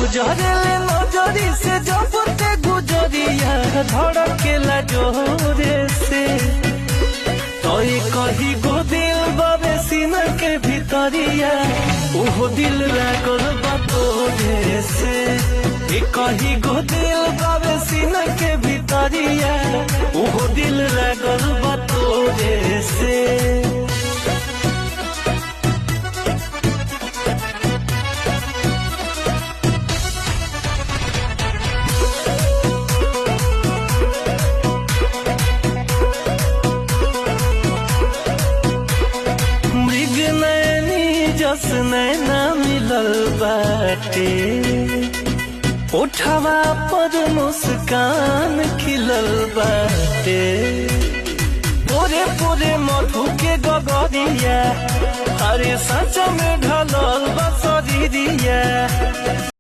गुजरेले नजरी से जबते गुजरिया धड़केला जोरे से तोय कही गो दिल बाबे सीना के भीतरिया ओहो दिल लागल बा तोरे से कही गो दिल बाबे सीना के भीतरिया ओहो दिल लागल बा तोरे से नैना मिलल बाटे उठवा पर मुस्कान खिलल बाटे पूरे पूरे मधु के गगरिया अरे सच में ढलल बसरिया।